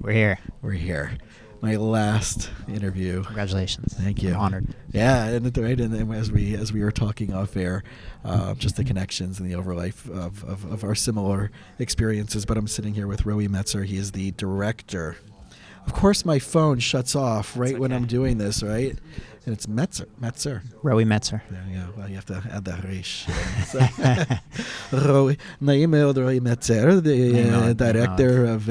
We're here. We're here. My last interview. Congratulations. Thank you. I'm honored. Yeah, and as we were talking off air, just the connections and the overlife of our similar experiences. But I'm sitting here with Royi Metser. He is the director. Of course, my phone shuts off when I'm doing this, right? And it's Metser. Royi Metser. There you go. Well, you have to add the Rish. Royi Metser, the director of...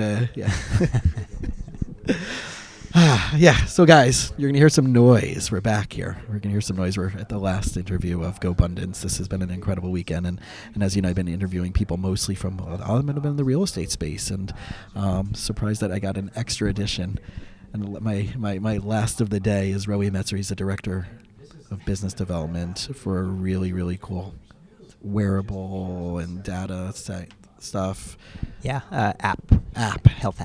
yeah. So, guys, you're going to hear some noise. We're back here. We're going to hear some noise. We're at the last interview of GoBundance. This has been an incredible weekend. And as you know, I've been interviewing people mostly from... I've been in the real estate space. And surprised that I got an extra edition. And my last of the day is Royi Metser. He's the director of business development for a really, really cool wearable and data stuff. Yeah, health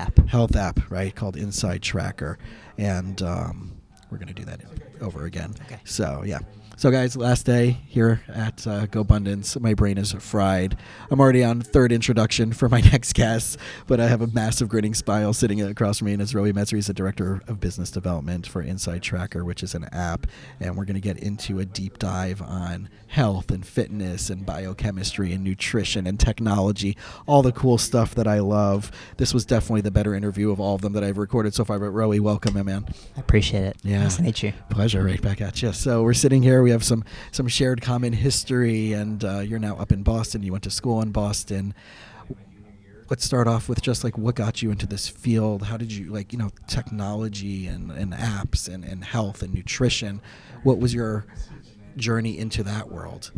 app, right, called InsideTracker. And we're going to do that over again. Okay. So, yeah. So, guys, last day here at GoBundance. My brain is fried. I'm already on third introduction for my next guest, but I have a massive grinning smile sitting across from me, and it's Royi Metser. He's the director of business development for InsideTracker, which is an app, and we're going to get into a deep dive on health and fitness and biochemistry and nutrition and technology, all the cool stuff that I love. This was definitely the better interview of all of them that I've recorded so far, but Royi, welcome, my man. I appreciate it. Yeah. Nice to meet you. Pleasure. Right back at you. So we're sitting here. We have some shared common history, and you're now up in Boston. You went to school in Boston. Let's start off with just like what got you into this field. How did you technology and apps and health and nutrition? What was your journey into that world?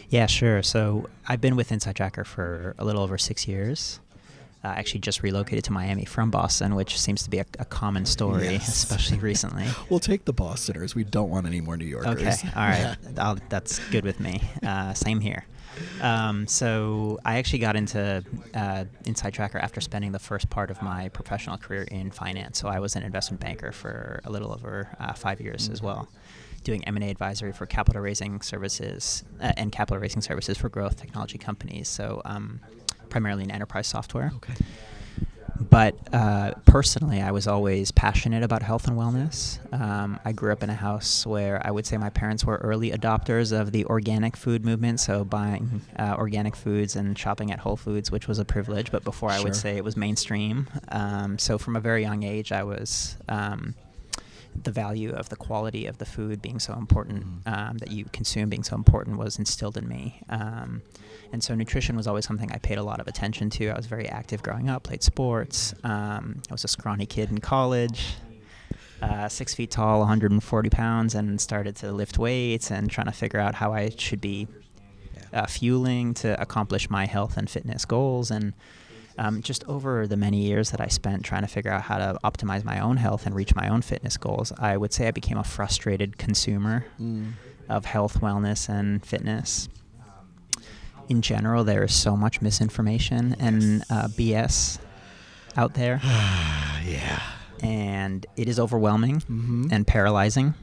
Yeah, sure. So I've been with InsideTracker for a little over 6 years. Actually just relocated to Miami from Boston, which seems to be a common story, yes. Especially recently. We'll take the Bostoners. We don't want any more New Yorkers. Okay, all right. That's good with me. Same here. So I actually got into InsideTracker after spending the first part of my professional career in finance. So I was an investment banker for a little over 5 years as well, doing M&A advisory for capital raising services and capital raising services for growth technology companies. So primarily in enterprise software. Okay. But personally, I was always passionate about health and wellness. I grew up in a house where I would say my parents were early adopters of the organic food movement, so buying organic foods and shopping at Whole Foods, which was a privilege, but before I would say it was mainstream. So from a very young age, I was... the value of the quality of the food being so important, that you consume being so important, was instilled in me. And so nutrition was always something I paid a lot of attention to. I was very active growing up, played sports. I was a scrawny kid in college, 6 feet tall, 140 pounds, and started to lift weights and trying to figure out how I should be fueling to accomplish my health and fitness goals. And just over the many years that I spent trying to figure out how to optimize my own health and reach my own fitness goals, I would say I became a frustrated consumer of health, wellness, and fitness. In general, there is so much misinformation and BS out there. Yeah. And it is overwhelming and paralyzing.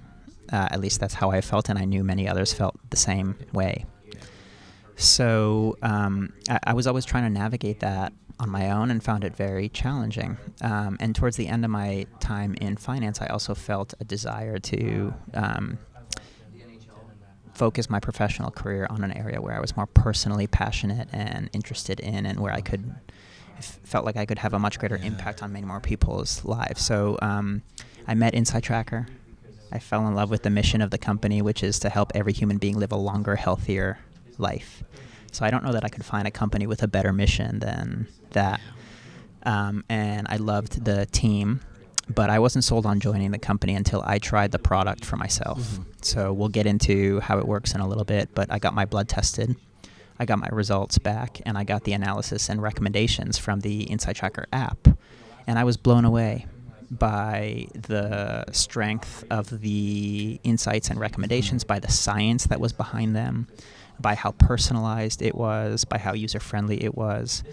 At least that's how I felt, and I knew many others felt the same way. So I was always trying to navigate that on my own and found it very challenging. And towards the end of my time in finance, I also felt a desire to focus my professional career on an area where I was more personally passionate and interested in, and where I felt like I could have a much greater impact on many more people's lives. So I met InsideTracker. I fell in love with the mission of the company, which is to help every human being live a longer, healthier life. So I don't know that I could find a company with a better mission than that. And I loved the team, but I wasn't sold on joining the company until I tried the product for myself. So we'll get into how it works in a little bit, but I got my blood tested. I got my results back, and I got the analysis and recommendations from the InsideTracker app. And I was blown away by the strength of the insights and recommendations, by the science that was behind them, by how personalized it was, by how user-friendly it was.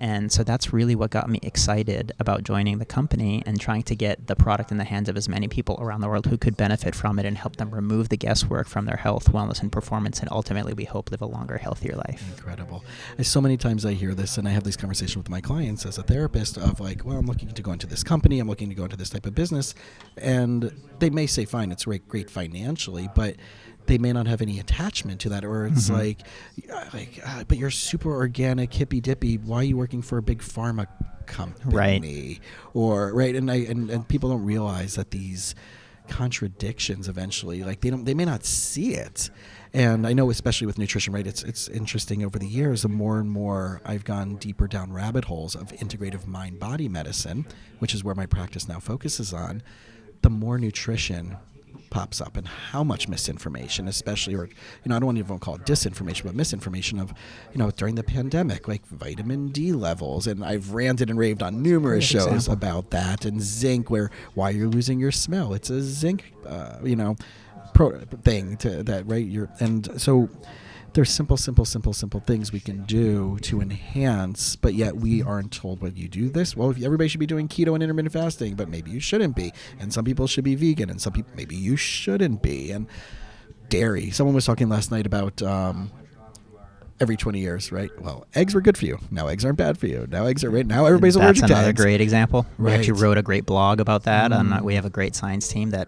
And so that's really what got me excited about joining the company and trying to get the product in the hands of as many people around the world who could benefit from it and help them remove the guesswork from their health, wellness, and performance, and ultimately, we hope, live a longer, healthier life. Incredible. And so many times I hear this, and I have these conversations with my clients as a therapist of like, well, I'm looking to go into this company, I'm looking to go into this type of business, and they may say, fine, it's great financially, but they may not have any attachment to that, or it's but you're super organic, hippy dippy. Why are you working for a big pharma company? Right. Or right, and people don't realize that these contradictions eventually, like they may not see it. And I know, especially with nutrition, right? It's interesting over the years. The more and more I've gone deeper down rabbit holes of integrative mind-body medicine, which is where my practice now focuses on, the more nutrition pops up and how much misinformation, especially, or I don't want to even call it disinformation, but misinformation of, during the pandemic, like vitamin D levels, and I've ranted and raved on numerous shows about that, and zinc, why you're losing your smell. It's a zinc, thing to that, right? And so there's simple things we can do to enhance, but yet we aren't told, when you do this, well, everybody should be doing keto and intermittent fasting, but maybe you shouldn't be. And some people should be vegan, and some people, maybe you shouldn't be. And dairy. Someone was talking last night about every 20 years, right? Well, eggs were good for you. Now eggs aren't bad for you. Now eggs are right. Now everybody's allergic to eggs. That's another great example. We Right. actually wrote a great blog about that. We have a great science team that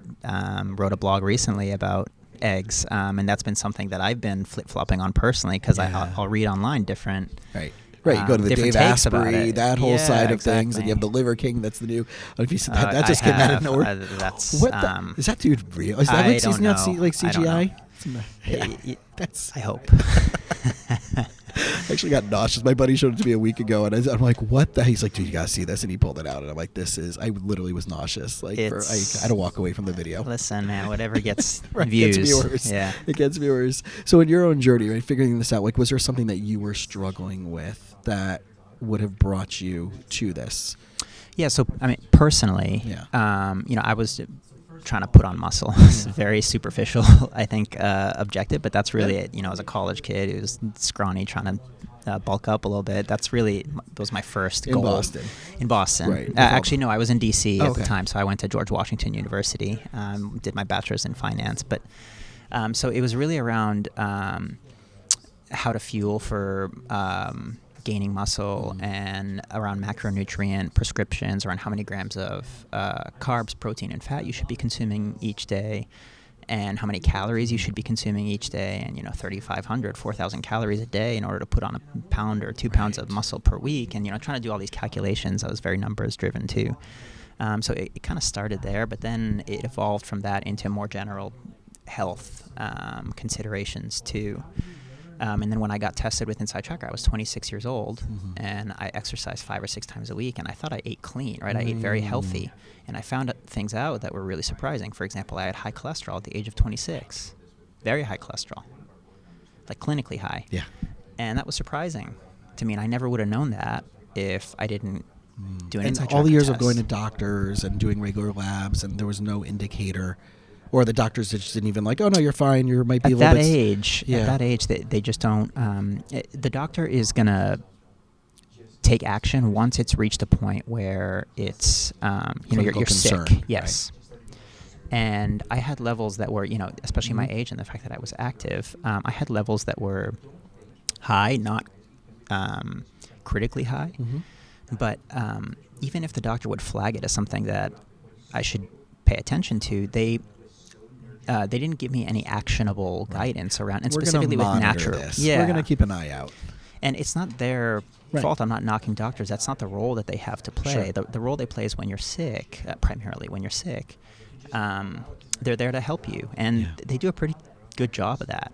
wrote a blog recently about eggs, and that's been something that I've been flip-flopping on personally, because I'll read online different right you go to the Dave Asprey, that whole side of things, and you have the Liver King. That's the new. If you said that just came out of nowhere. Is that dude real? Is that like he's not CGI? I hope. I actually got nauseous. My buddy showed it to me a week ago, and I'm like, "What the?" He's like, "Dude, you gotta see this," and he pulled it out, and I'm like, I literally was nauseous. I had to walk away from the video. Listen, man, whatever gets right, views, gets viewers. Yeah, it gets viewers. So in your own journey, right, figuring this out, like, was there something that you were struggling with that would have brought you to this? Yeah. So I mean, personally, I was trying to put on muscle. It's very superficial, I think, objective, but that's really it. As a college kid who was scrawny, trying to bulk up a little bit. That was my first goal. In Boston. Right. Actually, no, I was in D.C. at the time, so I went to George Washington University, did my bachelor's in finance. But so it was really around how to fuel for gaining muscle, and around macronutrient prescriptions, around how many grams of carbs, protein, and fat you should be consuming each day, and how many calories you should be consuming each day, and 3,500, 4,000 calories a day in order to put on a pound or 2 pounds of muscle per week, and trying to do all these calculations. I was very numbers driven too. So it kind of started there, but then it evolved from that into more general health considerations too. And then when I got tested with InsideTracker, I was 26 years old, and I exercised 5 or 6 times a week, and I thought I ate clean, right? I ate very healthy, and I found things out that were really surprising. For example, I had high cholesterol at the age of 26, very high cholesterol, like clinically high. Yeah. And that was surprising to me, and I never would have known that if I didn't do an InsideTracker test. All the years of going to doctors and doing regular labs, and there was no indicator. Or the doctors just didn't even oh, no, you're fine. You might be a little bit... At that age, they just don't... the doctor is going to take action once it's reached a point where it's, you're concern, sick. Yes. Right. And I had levels that were, especially my age and the fact that I was active, I had levels that were high, not critically high. But even if the doctor would flag it as something that I should pay attention to, they didn't give me any actionable guidance around, and specifically with natural. Yeah, we're going to keep an eye out. And it's not their fault. I'm not knocking doctors. That's not the role that they have to play. Sure. The role they play is when you're sick, primarily when you're sick. They're there to help you, and they do a pretty good job of that.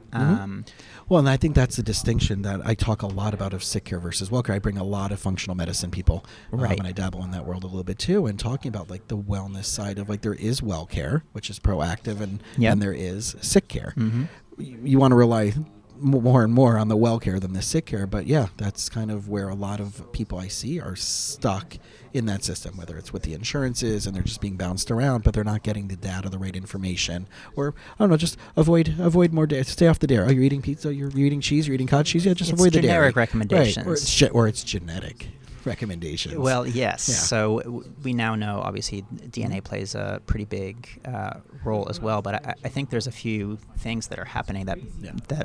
Well, and I think that's the distinction that I talk a lot about of sick care versus well care. I bring a lot of functional medicine people, and I dabble in that world a little bit too, and talking about the wellness side of there is well care, which is proactive, and there is sick care. You want to rely more and more on the well care than the sick care. But yeah, that's kind of where a lot of people I see are stuck in that system, whether it's with the insurances and they're just being bounced around, but they're not getting the data, the right information, or I don't know, just avoid more dairy. Stay off the dairy. Oh, you're eating pizza, you're eating cheese, you're eating cottage cheese. Yeah, just avoid the dairy. Generic recommendations. Right. Or it's genetic recommendations. Well, yes. Yeah. So we now know, obviously, DNA plays a pretty big role as well. But I think there's a few things that are happening that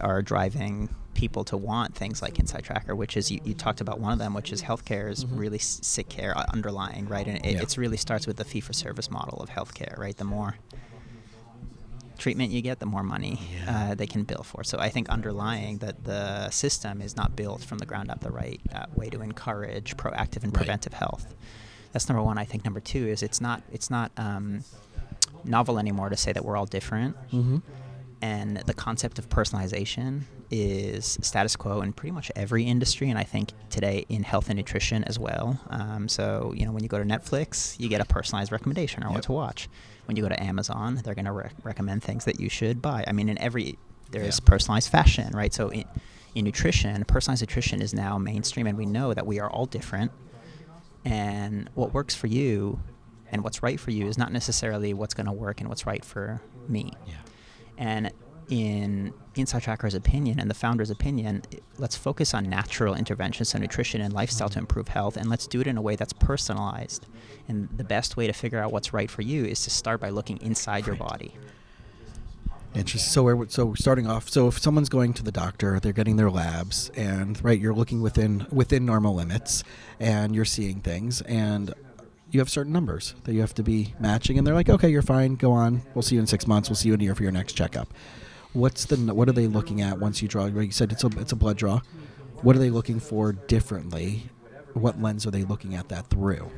are driving people to want things like InsideTracker, which is, you talked about one of them, which is healthcare is really sick care underlying, right? And it really starts with the fee-for-service model of healthcare, right? The more treatment you get, the more money they can bill for. So I think underlying that the system is not built from the ground up the right way to encourage proactive and preventive health. That's number one. I think number two is it's not novel anymore to say that we're all different. And the concept of personalization is status quo in pretty much every industry, and I think today in health and nutrition as well. So, when you go to Netflix, you get a personalized recommendation on what to watch. When you go to Amazon, they're going to recommend things that you should buy. I mean, there is personalized fashion, right? So in nutrition, personalized nutrition is now mainstream, and we know that we are all different, and what works for you and what's right for you is not necessarily what's going to work and what's right for me. And in InsideTracker's opinion and the founder's opinion, let's focus on natural interventions, so nutrition and lifestyle to improve health, and let's do it in a way that's personalized. And the best way to figure out what's right for you is to start by looking inside your body. Interesting. So we're starting off. So if someone's going to the doctor, they're getting their labs, and you're looking within normal limits, and you're seeing things, and you have certain numbers that you have to be matching, and they're like, okay, you're fine, go on. We'll see you in 6 months. We'll see you in a year for your next checkup. What are they looking at once you draw? You said it's a blood draw. What are they looking for differently? What lens are they looking at that through?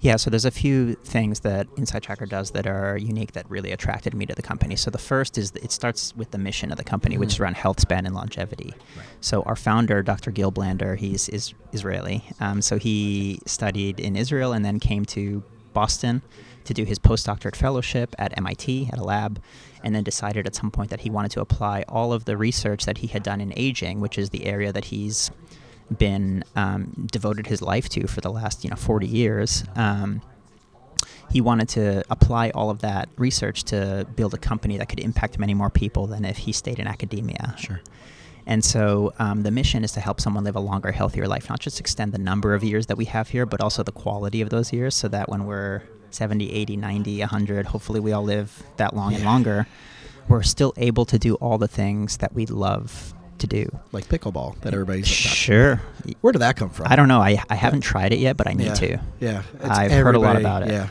Yeah, so there's a few things that InsideTracker does that are unique that really attracted me to the company. So the first is it starts with the mission of the company, which is around health span and longevity. Right. So our founder, Dr. Gil Blander, he's Israeli. So he studied in Israel and then came to Boston to do his postdoctorate fellowship at MIT at a lab, and then decided at some point that he wanted to apply all of the research that he had done in aging, which is the area that he's been devoted his life to for the last 40 years. He wanted to apply all of that research to build a company that could impact many more people than if he stayed in academia. Sure. And so the mission is to help someone live a longer, healthier life, not just extend the number of years that we have here, but also the quality of those years, so that when we're 70, 80, 90, 100, hopefully we all live that long and longer, we're still able to do all the things that we love to do. Like pickleball that everybody's Sure. Where did that come from? I don't know. I haven't tried it yet, but I need to. Yeah. I've heard a lot about it. Yeah.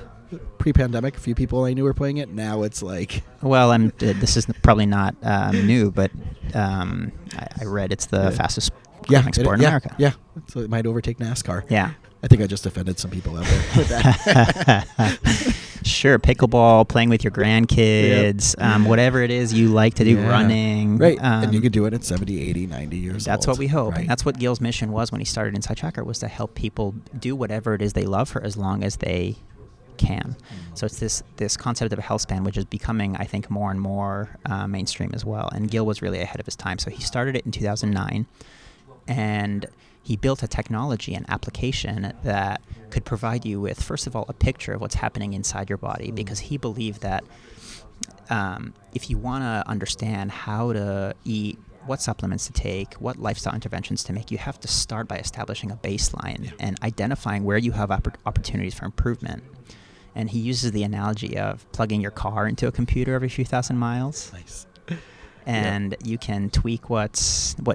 Pre-pandemic, a few people I knew were playing it. Now it's like... Well, this is probably not new, but I read it's the fastest sport in America. Yeah. So it might overtake NASCAR. Yeah. I think I just offended some people out there with that. Sure, pickleball, playing with your grandkids, whatever it is you like to do, running. Right, and you could do it at 70, 80, 90 years old. That's what we hope. Right. And that's what Gil's mission was when he started InsideTracker, was to help people do whatever it is they love for as long as they can. So it's this concept of a health span, which is becoming, I think, more and more mainstream as well. And Gil was really ahead of his time. So he started it in 2009, and he built a technology and application that could provide you with, first of all, a picture of what's happening inside your body, because he believed that if you want to understand how to eat, what supplements to take, what lifestyle interventions to make, you have to start by establishing a baseline and identifying where you have opportunities for improvement. And he uses the analogy of plugging your car into a computer every few thousand miles. Nice. And you can tweak what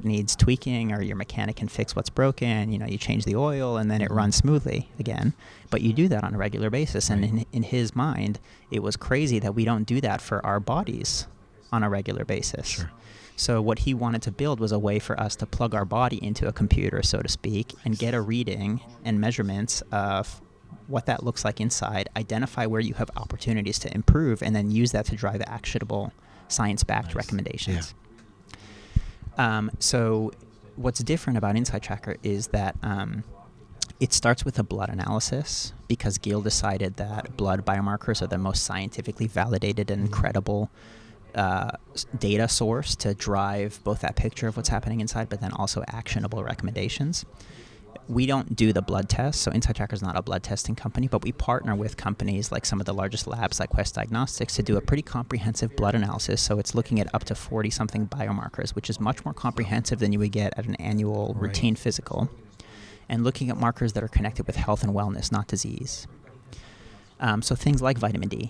needs tweaking, or your mechanic can fix what's broken. You change the oil, and then it runs smoothly again. But you do that on a regular basis. And in his mind, it was crazy that we don't do that for our bodies on a regular basis. Sure. So what he wanted to build was a way for us to plug our body into a computer, so to speak, and get a reading and measurements of what that looks like inside, identify where you have opportunities to improve, and then use that to drive actionable science-backed recommendations. So what's different about InsideTracker is that it starts with a blood analysis, because Gil decided that blood biomarkers are the most scientifically validated and credible data source to drive both that picture of what's happening inside, but then also actionable recommendations. We don't do the blood tests, so InsideTracker is not a blood testing company, but we partner with companies like some of the largest labs like Quest Diagnostics to do a pretty comprehensive blood analysis. So it's looking at up to 40-something biomarkers, which is much more comprehensive than you would get at an annual routine physical, and looking at markers that are connected with health and wellness, not disease. So things like vitamin D,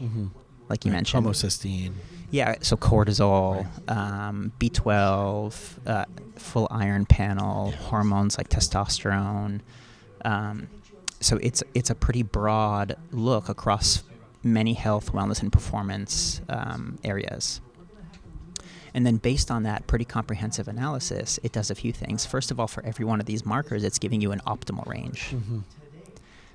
like you mentioned. Homocysteine. Yeah, so cortisol, B12, full iron panel, hormones like testosterone. So it's a pretty broad look across many health, wellness, and performance areas. And then based on that pretty comprehensive analysis, it does a few things. First of all, for every one of these markers, it's giving you an optimal range.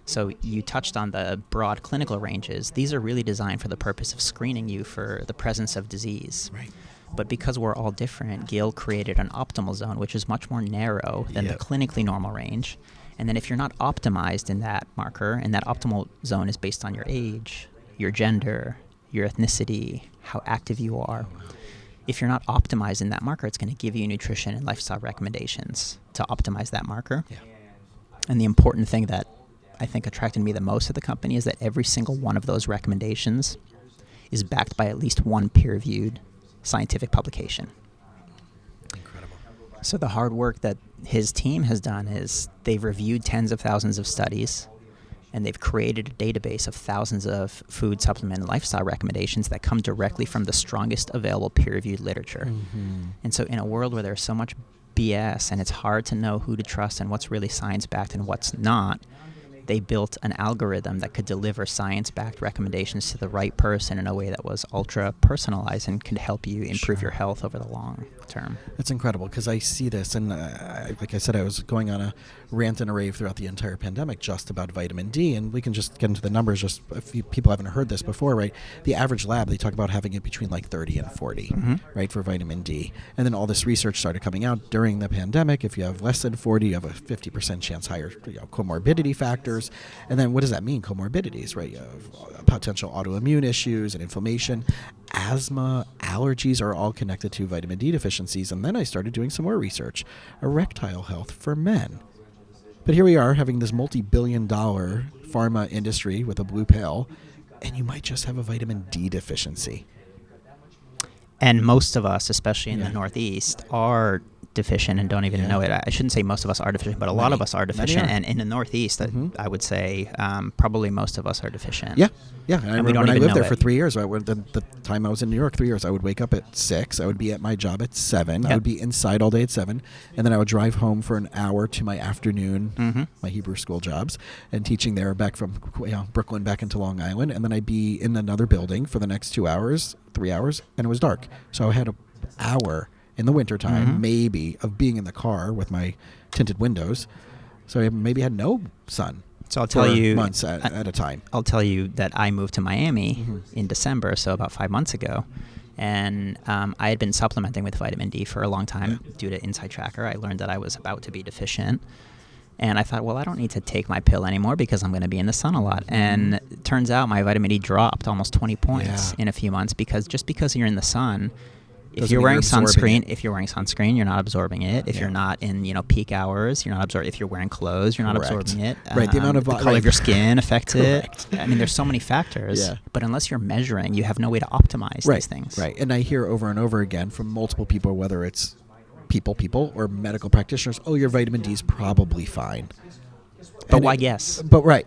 So you touched on the broad clinical ranges. These are really designed for the purpose of screening you for the presence of disease. Right. But because we're all different, Gil created an optimal zone, which is much more narrow than the clinically normal range. And then if you're not optimized in that marker, and that optimal zone is based on your age, your gender, your ethnicity, how active you are. If you're not optimized in that marker, it's going to give you nutrition and lifestyle recommendations to optimize that marker. Yeah. And the important thing that I think attracted me the most to the company is that every single one of those recommendations is backed by at least one peer-reviewed scientific publication. Incredible. So the hard work that his team has done is they've reviewed tens of thousands of studies, and they've created a database of thousands of food, supplement, and lifestyle recommendations that come directly from the strongest available peer-reviewed literature. And so in a world where there's so much BS and it's hard to know who to trust and what's really science-backed and what's not, they built an algorithm that could deliver science-backed recommendations to the right person in a way that was ultra-personalized and could help you improve your health over the long term. That's incredible, because I see this, and like I said, I was going on a rant and a rave throughout the entire pandemic just about vitamin D, and we can just get into the numbers. Just if people haven't heard this before, right? The average lab, they talk about having it between like 30 and 40, right, for vitamin D. And then all this research started coming out during the pandemic. If you have less than 40, you have a 50% chance higher comorbidity factors. And then what does that mean, comorbidities, right? You have potential autoimmune issues and inflammation. Asthma, allergies are all connected to vitamin D deficiencies. And then I started doing some more research, erectile health for men. But here we are having this multi-billion-dollar pharma industry with a blue pill, and you might just have a vitamin D deficiency. And most of us, especially in the Northeast, are deficient and don't even know it. I shouldn't say most of us are deficient, but a lot of us are deficient. And in the Northeast, I would say probably most of us are deficient. Yeah. I remember when I lived there for 3 years. The time I was in New York, 3 years, I would wake up at 6. I would be at my job at 7. I would be inside all day at 7. And then I would drive home for an hour to my afternoon, my Hebrew school jobs, and teaching there back from Brooklyn back into Long Island. And then I'd be in another building for the next 2 hours, 3 hours, and it was dark. So I had an hour in the wintertime, maybe, of being in the car with my tinted windows. So I maybe had no sun. So I'll tell you months at a time. I'll tell you that I moved to Miami in December, so about 5 months ago. And I had been supplementing with vitamin D for a long time due to InsideTracker. I learned that I was about to be deficient. And I thought, well, I don't need to take my pill anymore because I'm going to be in the sun a lot. And it turns out my vitamin D dropped almost 20 points in a few months because you're in the sun, if you're wearing sunscreen, you're not absorbing it. If you're not in, peak hours, you're not absorbing. If you're wearing clothes, you're not absorbing it. Right. The amount of the color of your skin affects it. I mean, there's so many factors. Yeah. But unless you're measuring, you have no way to optimize these things. Right. And I hear over and over again from multiple people, whether it's people or medical practitioners, oh, your vitamin D is probably fine. But why guess? But right.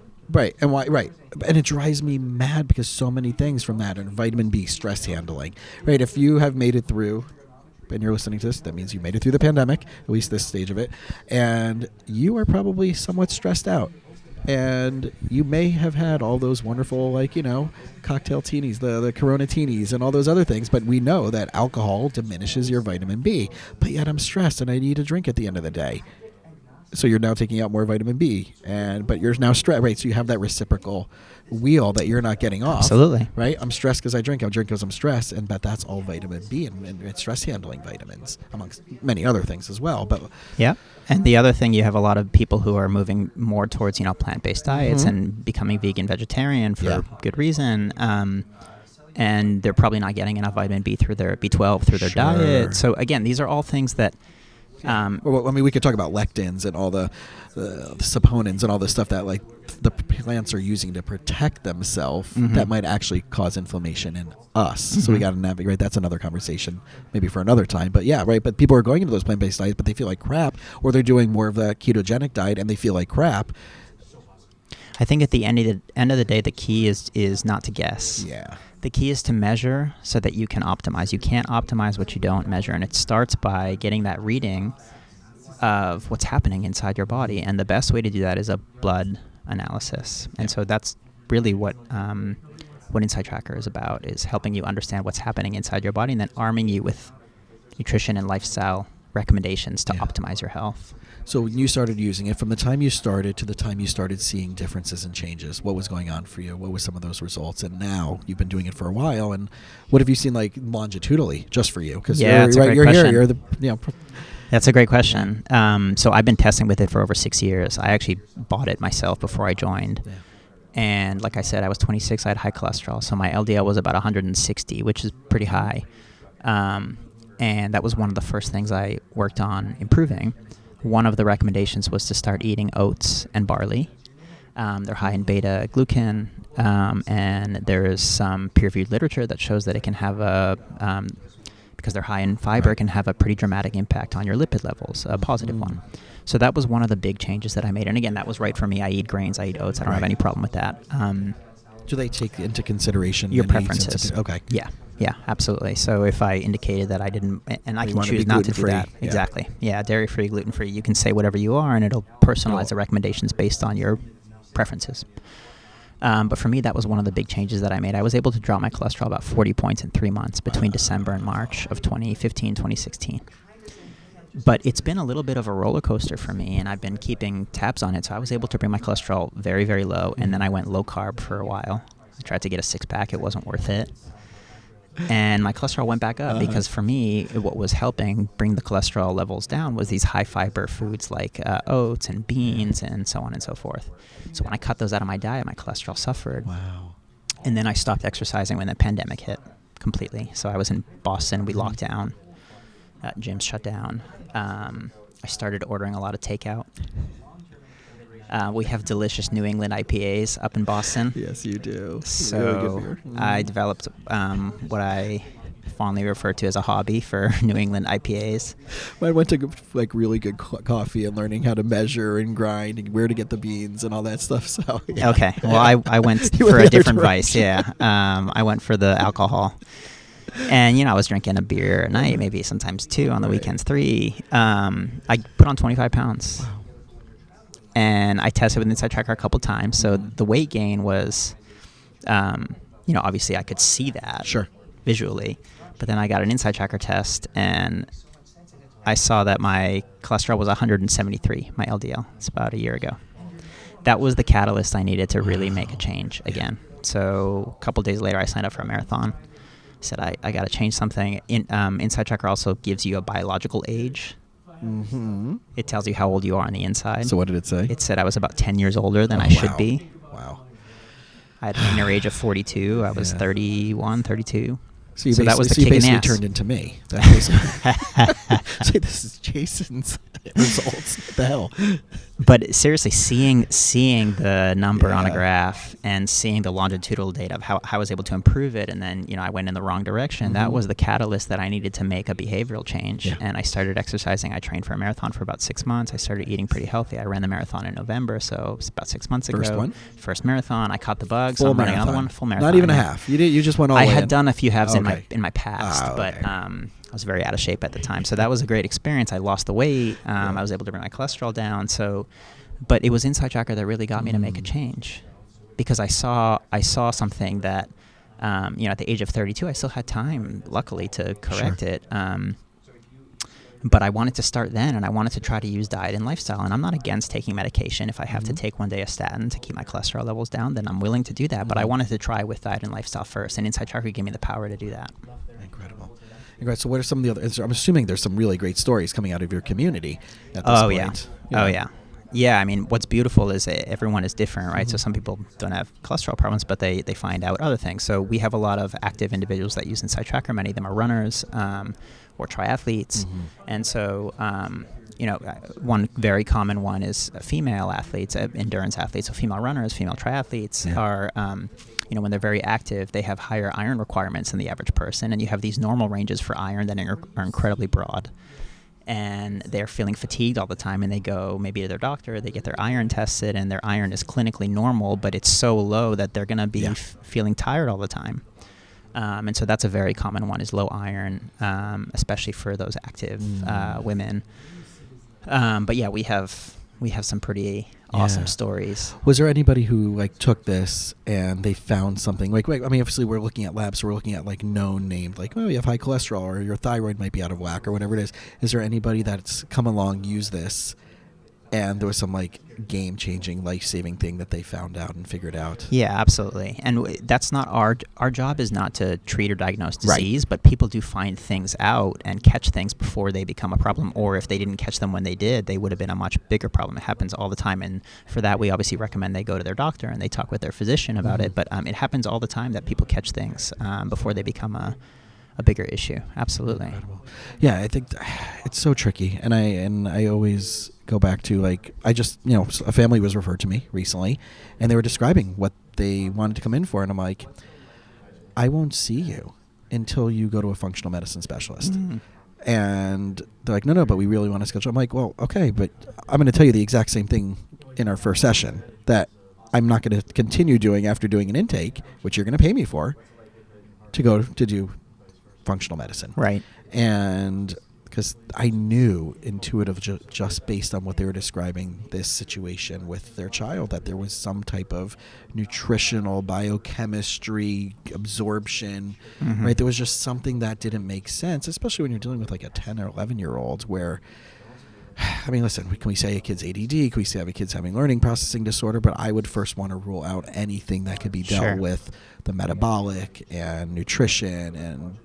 And why? Right. And it drives me mad because so many things from that, and vitamin B, stress handling, right? If you have made it through, and you're listening to this, that means you made it through the pandemic, at least this stage of it, and you are probably somewhat stressed out. And you may have had all those wonderful, cocktail teenies, the Corona teenies, and all those other things. But we know that alcohol diminishes your vitamin B. But yet I'm stressed and I need a drink at the end of the day. So you're now taking out more vitamin B, but you're now stressed, right? So you have that reciprocal wheel that you're not getting off. Absolutely. Right? I'm stressed because I drink. I drink because I'm stressed, but that's all vitamin B and stress handling vitamins, amongst many other things as well. But yeah. And the other thing, you have a lot of people who are moving more towards, plant-based diets and becoming vegan, vegetarian for good reason. and they're probably not getting enough vitamin B through their B12 through their diet. So again, these are all things that. Well, I mean, we could talk about lectins and all the saponins and all the stuff that like the plants are using to protect themselves that might actually cause inflammation in us. So we got to navigate. Right, that's another conversation, maybe for another time. But yeah, right. But people are going into those plant-based diets, but they feel like crap, or they're doing more of the ketogenic diet and they feel like crap. I think at the end of the day, the key is not to guess. Yeah. The key is to measure so that you can optimize. You can't optimize what you don't measure, and it starts by getting that reading of what's happening inside your body. And the best way to do that is a blood analysis. And so that's really what InsideTracker is about, is helping you understand what's happening inside your body and then arming you with nutrition and lifestyle recommendations to optimize your health. So when you started using it, from the time you started to the time you started seeing differences and changes, what was going on for you? What were some of those results? And now you've been doing it for a while, and what have you seen like longitudinally just for you? Because you're here, you're the That's a great question. So I've been testing with it for over 6 years. I actually bought it myself before I joined. Yeah. And like I said, I was 26. I had high cholesterol, so my LDL was about 160, which is pretty high. And that was one of the first things I worked on improving. One of the recommendations was to start eating oats and barley. They're high in beta glucan, and there is some peer-reviewed literature that shows that it can have because they're high in fiber, it can have a pretty dramatic impact on your lipid levels, a positive one. So that was one of the big changes that I made. And again, that was right for me. I eat grains, I eat oats. I don't have any problem with that. Do they take into consideration your preferences? Okay. Yeah, absolutely. So if I indicated that I didn't, and I can choose not to do that. Yeah. Exactly. Yeah, dairy-free, gluten-free. You can say whatever you are, and it'll personalize the recommendations based on your preferences. But for me, that was one of the big changes that I made. I was able to drop my cholesterol about 40 points in 3 months between December and March of 2015, 2016. But it's been a little bit of a roller coaster for me, and I've been keeping tabs on it. So I was able to bring my cholesterol very, very low, and then I went low carb for a while. I tried to get a six-pack. It wasn't worth it. And my cholesterol went back up because for me, what was helping bring the cholesterol levels down was these high-fiber foods like oats and beans and so on and so forth. So when I cut those out of my diet, my cholesterol suffered. Wow. And then I stopped exercising when the pandemic hit completely. So I was in Boston. We locked down. Gyms shut down. I started ordering a lot of takeout. We have delicious New England IPAs up in Boston. Yes, you do. So really good beer. I developed what I fondly refer to as a hobby for New England IPAs. I went to like really good coffee and learning how to measure and grind and where to get the beans and all that stuff. So yeah. Okay, well I went for a different vice. Yeah, I went for the alcohol. And, I was drinking a beer a night, maybe sometimes 2, on the weekends 3. I put on 25 pounds. Wow. And I tested with InsideTracker a couple times. So the weight gain was, obviously I could see that visually. But then I got an InsideTracker test, and I saw that my cholesterol was 173, my LDL. It's about a year ago. That was the catalyst I needed to really make a change again. So a couple days later, I signed up for a marathon. I said, I got to change something. InsideTracker also gives you a biological age. Mm-hmm. It tells you how old you are on the inside. So what did it say? It said I was about 10 years older than I should be. Wow. I had an inner age of 42. I was 31, 32. So that was the kick in the basically ass. Turned into me. So this is Jason's results. What the hell? But seriously, seeing the number on a graph and seeing the longitudinal data of how I was able to improve it, and then I went in the wrong direction. That was the catalyst that I needed to make a behavioral change. Yeah. And I started exercising. I trained for a marathon for about 6 months. I started eating pretty healthy. I ran the marathon in November, so it's about 6 months ago. First one? First marathon. I caught the bug, Full so I'm marathon. running another one. Full marathon. Not even a half. You just went all I in. had done a few halves Okay. in my past, okay. but I was very out of shape at the time. So that was a great experience. I lost the weight. I was able to bring my cholesterol down. But it was InsideTracker that really got me to make a change, because I saw something that, at the age of 32, I still had time, luckily, to correct it. But I wanted to start then, and I wanted to try to use diet and lifestyle. And I'm not against taking medication. If I have to take one day a statin to keep my cholesterol levels down, then I'm willing to do that. But I wanted to try with diet and lifestyle first, and InsideTracker gave me the power to do that. Incredible. So what are some of the other? I'm assuming there's some really great stories coming out of your community at this point. Oh yeah. Yeah, I mean, what's beautiful is everyone is different, right? So some people don't have cholesterol problems, but they find out other things. So we have a lot of active individuals that use InsideTracker. Many of them are runners or triathletes. And so, one very common one is female athletes, endurance athletes. So female runners, female triathletes are, when they're very active, they have higher iron requirements than the average person. And you have these normal ranges for iron that are incredibly broad. And they're feeling fatigued all the time, and they go maybe to their doctor, they get their iron tested, and their iron is clinically normal, but it's so low that they're going to be feeling tired all the time. And so that's a very common one, is low iron, especially for those active women. But yeah, we have some pretty awesome stories. Was there anybody who took this and they found something I mean, obviously we're looking at labs, so we're looking at known names, you have high cholesterol or your thyroid might be out of whack or whatever it is. Is there anybody that's come along, used this, and there was some game-changing, life-saving thing that they found out and figured out? Yeah, absolutely. And that's not our job is not to treat or diagnose disease, but people do find things out and catch things before they become a problem, or if they didn't catch them when they did, they would have been a much bigger problem. It happens all the time, and for that we obviously recommend they go to their doctor and they talk with their physician about it, but it happens all the time that people catch things before they become a bigger issue. Absolutely. Incredible. Yeah, I think it's so tricky, and I always go back to I just a family was referred to me recently, and they were describing what they wanted to come in for, and I'm like, I won't see you until you go to a functional medicine specialist. And they're like, no, but we really want to schedule. I'm like, well, okay, but I'm going to tell you the exact same thing in our first session that I'm not going to continue doing after doing an intake, which you're going to pay me for, to go to do functional medicine. Right. And because I knew just based on what they were describing, this situation with their child, that there was some type of nutritional biochemistry absorption, right? There was just something that didn't make sense, especially when you're dealing with a 10 or 11-year-old where, I mean, listen, can we say a kid's ADD? Can we say a kid's having learning processing disorder? But I would first want to rule out anything that could be dealt with the metabolic and nutrition and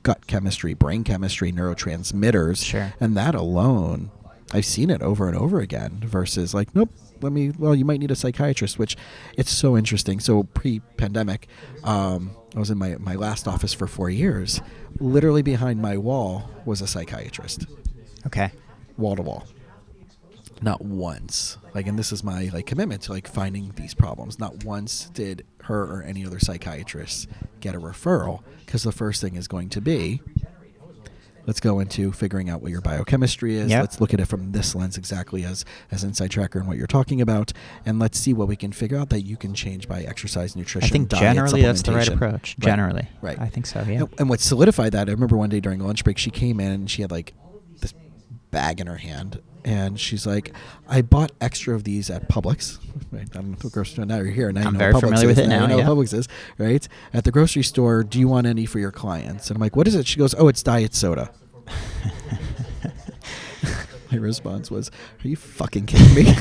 gut chemistry, brain chemistry, neurotransmitters, and that alone, I've seen it over and over again versus nope, you might need a psychiatrist, which it's so interesting. So pre-pandemic, I was in my last office for 4 years. Literally behind my wall was a psychiatrist. Okay. Wall to wall. Not once, and this is my commitment to finding these problems. Not once did her or any other psychiatrist get a referral, because the first thing is going to be, let's go into figuring out what your biochemistry is. Yep. Let's look at it from this lens exactly as InsideTracker and what you're talking about, and let's see what we can figure out that you can change by exercise, nutrition, I think diet, generally that's the right supplementation. approach. Generally, right. I think so. Yeah. And what solidified that, I remember one day during a lunch break, she came in and she had this bag in her hand. And she's like, I bought extra of these at Publix. Right? I don't know if grocery store. Now you're here. Now I'm you know very Publix familiar with is. it now. You know Yeah. what Publix is, right? At the grocery store, do you want any for your clients? And I'm like, what is it? She goes, oh, it's diet soda. My response was, are you fucking kidding me?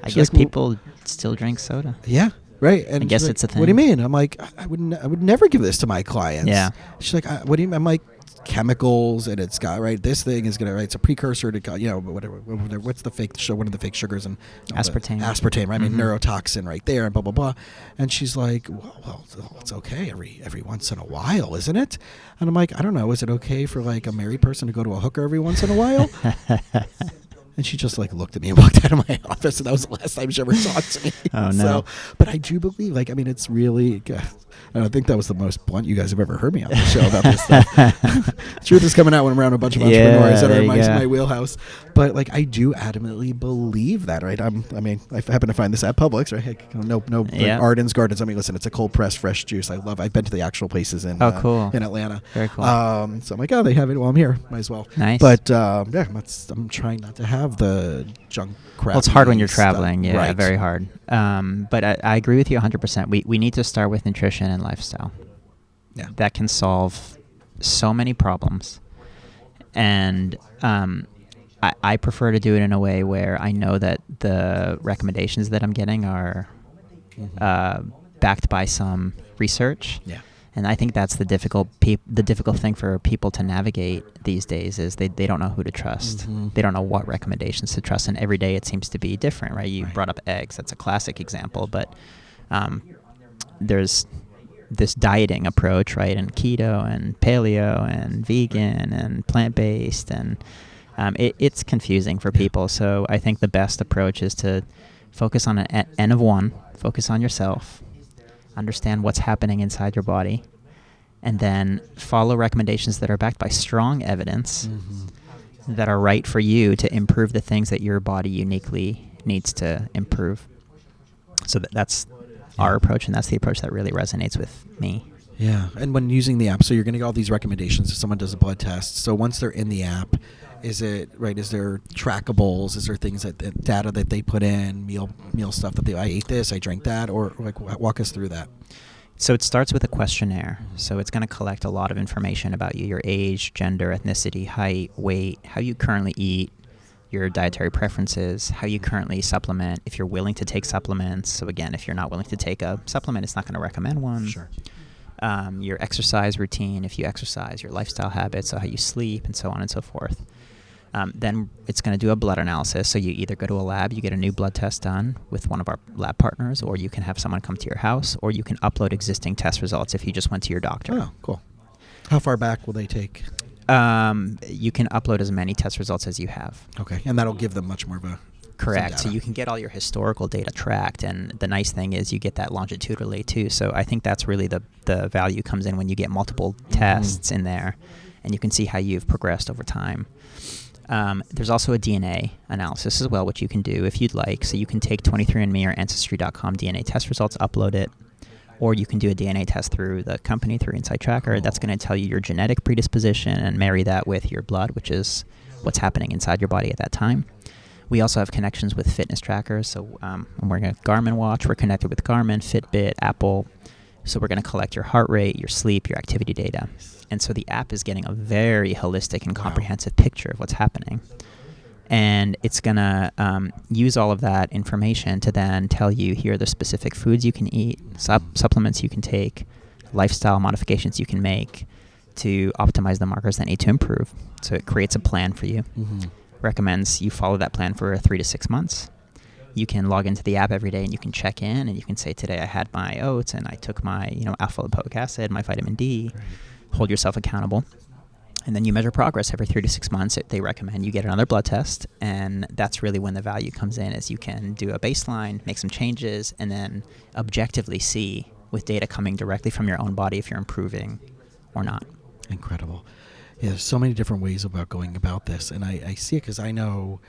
I guess people still drink soda. Yeah. Right. And I guess like, it's a thing. What do you mean? I'm like, I would never give this to my clients. Yeah. She's like, what do you mean? I'm like, chemicals, and it's got this thing is gonna it's a precursor to whatever what's the fake one of the fake sugars, and aspartame, right? I mean, neurotoxin right there, and blah blah blah. And she's like, well it's okay every once in a while, isn't it? And I'm like, I don't know, is it okay for a married person to go to a hooker every once in a while? And she just looked at me and walked out of my office, and that was the last time she ever talked to me. Oh no! So, but I do believe, I mean, it's really. I think that was the most blunt you guys have ever heard me on the show about this stuff. Truth is coming out when I'm around a bunch of entrepreneurs that are in my wheelhouse. But I do adamantly believe that, right? I happen to find this at Publix, right? No Arden's Gardens. I mean, listen, it's a cold pressed fresh juice. I've been to the actual places in cool. in Atlanta. Very cool. So I'm like, oh, they have it while I'm here. Might as well. Nice. But I'm trying not to have the junk crap. Well, it's hard when you're traveling. Stuff. Yeah, right. very hard. But I agree with you 100%. We need to start with nutrition and lifestyle. Yeah. That can solve so many problems. And I prefer to do it in a way where I know that the recommendations that I'm getting are backed by some research. Yeah. And I think that's the difficult thing for people to navigate these days is they don't know who to trust. Mm-hmm. They don't know what recommendations to trust, and every day it seems to be different, right? You brought up eggs. That's a classic example, but there's this dieting approach, right, and keto and paleo and vegan and plant-based, and it's confusing for people. So I think the best approach is to focus on an N of one, focus on yourself, understand what's happening inside your body, and then follow recommendations that are backed by strong evidence that are right for you to improve the things that your body uniquely needs to improve. So that's our approach, and that's the approach that really resonates with me. Yeah, and when using the app, so you're going to get all these recommendations if someone does a blood test. So once they're in the app, is there trackables? Is there things data that they put in, meal stuff that I ate this, I drank that, or like walk us through that? So it starts with a questionnaire. So it's going to collect a lot of information about you, your age, gender, ethnicity, height, weight, how you currently eat, your dietary preferences, how you currently supplement, if you're willing to take supplements. So again, if you're not willing to take a supplement, it's not going to recommend one. Sure. Your exercise routine, if you exercise, your lifestyle habits, so how you sleep, and so on and so forth. Then it's going to do a blood analysis. So you either go to a lab, you get a new blood test done with one of our lab partners, or you can have someone come to your house, or you can upload existing test results if you just went to your doctor. Oh, cool. How far back will they take? You can upload as many test results as you have. Okay, and that'll give them much more of a... Correct. So you can get all your historical data tracked, and the nice thing is you get that longitudinally too. So I think that's really the value comes in when you get multiple tests in there, and you can see how you've progressed over time. There's also a DNA analysis as well, which you can do if you'd like. So you can take 23andMe or Ancestry.com DNA test results, upload it, or you can do a DNA test through the company, through InsideTracker. That's going to tell you your genetic predisposition and marry that with your blood, which is what's happening inside your body at that time. We also have connections with fitness trackers. So I'm wearing a Garmin watch. We're connected with Garmin, Fitbit, Apple. So we're going to collect your heart rate, your sleep, your activity data. And so the app is getting a very holistic and comprehensive picture of what's happening. And it's going to use all of that information to then tell you, here are the specific foods you can eat, supplements you can take, lifestyle modifications you can make to optimize the markers that need to improve. So it creates a plan for you. Recommends you follow that plan for 3 to 6 months. You can log into the app every day and you can check in and you can say, today I had my oats and I took my alpha lipoic acid, my vitamin D. Right. Hold yourself accountable. And then you measure progress every 3 to 6 months. They recommend you get another blood test, and that's really when the value comes in, is you can do a baseline, make some changes, and then objectively see with data coming directly from your own body if you're improving or not. Incredible. Yeah, there's so many different ways about going about this, and I see it because I know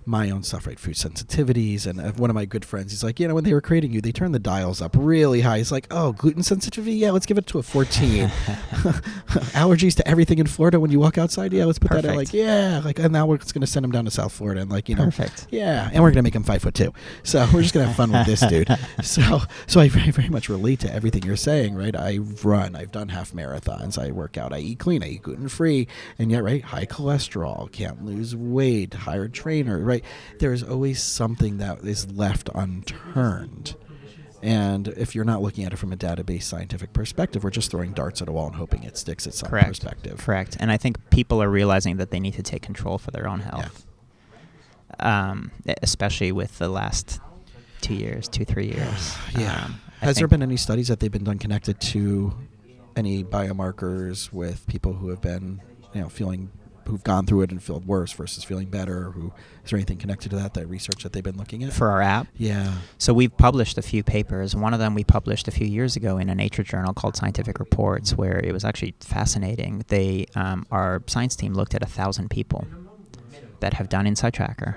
my own stuff, right? Food sensitivities, and one of my good friends, he's like, when they were creating you, they turned the dials up really high. He's like, oh, gluten sensitivity? Yeah, let's give it to a 14. Allergies to everything in Florida when you walk outside? Yeah, let's put that at and now we're just going to send him down to South Florida and Perfect. Yeah, and we're going to make him 5'2". So we're just going to have fun with this dude. So I very, very much relate to everything you're saying, right? I've done half marathons, I work out, I eat clean, I eat gluten-free, and yet, right, high cholesterol, can't lose weight, hired trainer, right? There's always something that is left unturned. And if you're not looking at it from a database scientific perspective, we're just throwing darts at a wall and hoping it sticks at some perspective. Correct. And I think people are realizing that they need to take control for their own health. Especially with the last 3 years. Yeah. Has there been any studies that they've been done connected to any biomarkers with people who have been, who've gone through it and feel worse versus feeling better? Is there anything connected to that research that they've been looking at? For our app? Yeah. So we've published a few papers. One of them we published a few years ago in a Nature journal called Scientific Reports, where it was actually fascinating. Our science team looked at 1,000 people that have done InsideTracker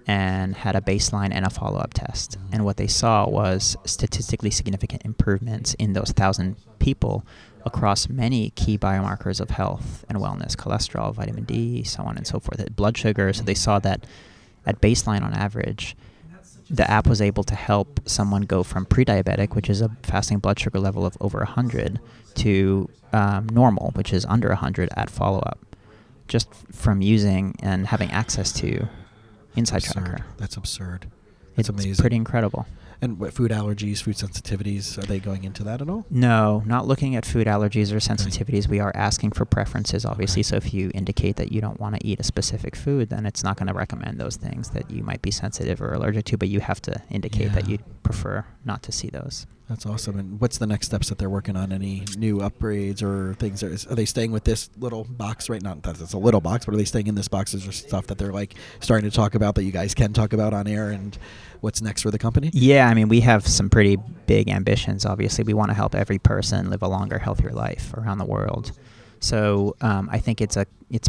and had a baseline and a follow-up test. And what they saw was statistically significant improvements in those 1,000 people across many key biomarkers of health and wellness, cholesterol, vitamin D, so on and so forth, blood sugar. So they saw that at baseline on average, the app was able to help someone go from pre-diabetic, which is a fasting blood sugar level of over 100, to normal, which is under 100 at follow-up, just from using and having access to InsideTracker. That's absurd. That's amazing. It's pretty incredible. And what food allergies, food sensitivities, are they going into that at all? No, not looking at food allergies or sensitivities. We are asking for preferences, obviously. So if you indicate that you don't want to eat a specific food, then it's not going to recommend those things that you might be sensitive or allergic to, but you have to indicate that you'd prefer not to see those. That's awesome. And what's the next steps that they're working on? Any new upgrades or things? Are they staying with this little box right now? Not that it's a little box, but are they staying in this box? Is there stuff that they're like starting to talk about that you guys can talk about on air? And what's next for the company? Yeah, I mean, we have some pretty big ambitions. Obviously, we want to help every person live a longer, healthier life around the world. So I think it's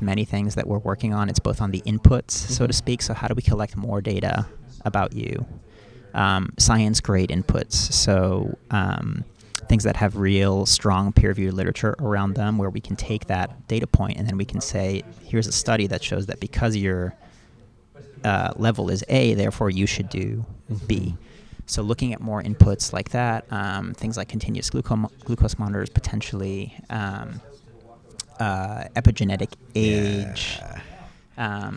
many things that we're working on. It's both on the inputs, so to speak. So how do we collect more data about you? Science-grade inputs, so things that have real strong peer-reviewed literature around them, where we can take that data point and then we can say, here's a study that shows that because your level is A, therefore you should do B. So looking at more inputs like that, things like continuous glucose monitors, potentially epigenetic age.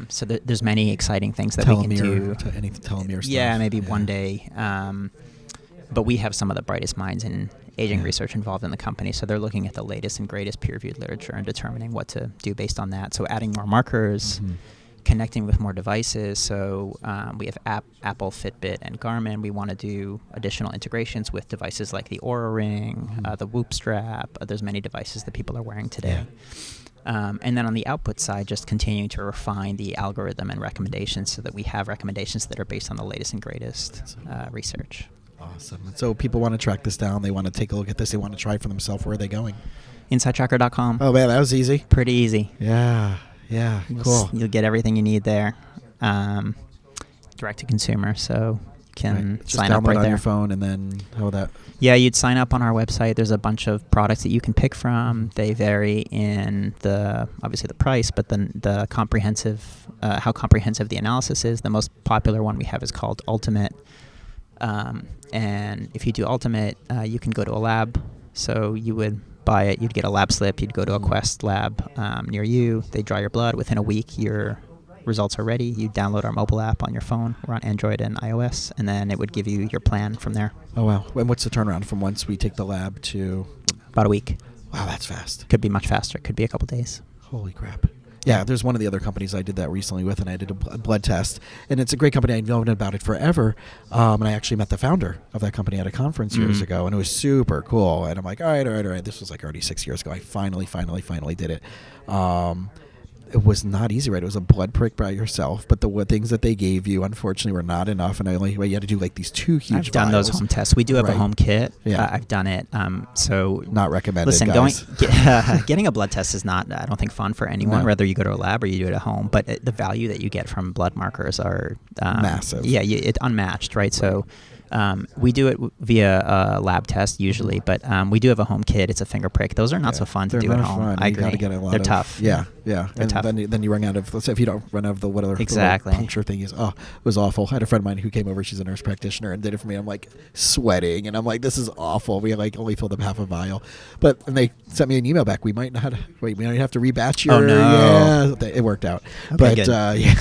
So there's many exciting things that we can do. Telomere stuff. Yeah, maybe one day. But we have some of the brightest minds in aging research involved in the company, so they're looking at the latest and greatest peer-reviewed literature and determining what to do based on that. So adding more markers, connecting with more devices. So we have Apple, Fitbit, and Garmin. We want to do additional integrations with devices like the Oura Ring, the Whoop strap. There's many devices that people are wearing today. And then on the output side, just continuing to refine the algorithm and recommendations so that we have recommendations that are based on the latest and greatest research. Awesome. And so people want to track this down. They want to take a look at this. They want to try it for themselves. Where are they going? InsideTracker.com. Oh, man, that was easy. Pretty easy. Yeah, cool. You'll get everything you need there. Direct to consumer, so you can sign up right there. Just download on your phone, and then how would that? Yeah, you'd sign up on our website. There's a bunch of products that you can pick from. They vary in obviously the price, but then the comprehensive, how comprehensive the analysis is. The most popular one we have is called Ultimate. And if you do Ultimate, you can go to a lab. So you would buy it, you'd get a lab slip, you'd go to a Quest lab near you. They draw your blood. Within a week, your results are ready. You download our mobile app on your phone. We're on Android and iOS, and then it would give you your plan from there. Oh, wow. And what's the turnaround from once we take the lab to? About a week. Wow, that's fast. Could be much faster. Could be a couple days. Holy crap. Yeah, there's one of the other companies I did that recently with, and I did a blood test. And it's a great company. I've known about it forever. And I actually met the founder of that company at a conference years ago, and it was super cool. And I'm like, all right. This was like already 6 years ago. I finally did it. It was not easy, right? It was a blood prick by yourself, but the things that they gave you, unfortunately, were not enough, and you had to do like these 2 huge I've done vials. those home tests. We do have a home kit. Yeah. I've done it. So not recommended, listen, guys. Getting a blood test is not, I don't think, fun for anyone, whether you go to a lab or you do it at home, but the value that you get from blood markers are massive. Yeah, it's unmatched, right? So we do it via a lab test usually, but we do have a home kit. It's a finger prick. Those are not so fun to do at home. Fun. I agree. They're tough. Yeah. They're and tough. Then you run out of, let's say if you don't run out of the whatever exactly. puncture thing is, it was awful. I had a friend of mine who came over. She's a nurse practitioner and did it for me. I'm like sweating, and I'm like, this is awful. We like only filled up half a vial, and they sent me an email back. We might not we might have to rebatch your. Oh no! Yeah, it worked out. Okay, but yeah,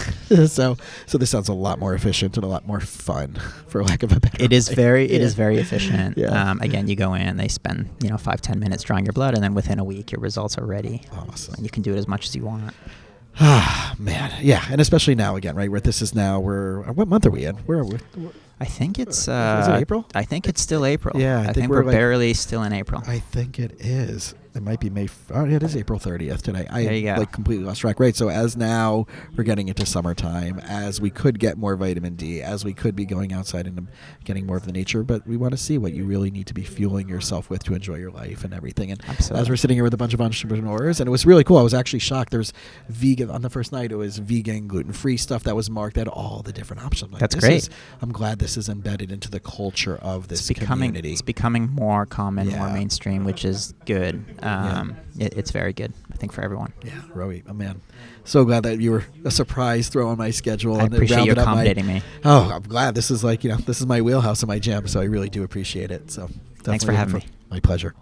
so this sounds a lot more efficient and a lot more fun, for lack of a better. It is very efficient. Yeah. Again, you go in, they spend 5-10 minutes drawing your blood, and then within a week your results are ready. Awesome. And you can do it as much as you want. Ah, man. Yeah, and especially now again, right? Where this is now, what month are we in? Where are we? I think it's is it April? I think it's still April. Yeah, I think we're barely still in April. I think it is. It might be May. It is April 30th today. There you go. Completely lost track. Right. So as now we're getting into summertime, as we could get more vitamin D, as we could be going outside and getting more of the nature, but we want to see what you really need to be fueling yourself with to enjoy your life and everything. And absolutely. As we're sitting here with a bunch of entrepreneurs, and it was really cool. I was actually shocked. There's vegan on the first night. It was vegan, gluten-free stuff that was marked at all the different options. That's great. I'm glad this is embedded into the culture of this community. It's becoming more common, more mainstream, which is good. It's very good, I think, for everyone. Yeah, Royi, oh man. So glad that you were a surprise throw on my schedule. I appreciate you accommodating me. Oh, I'm glad. This is this is my wheelhouse and my jam, so I really do appreciate it. So thanks for having me. My pleasure.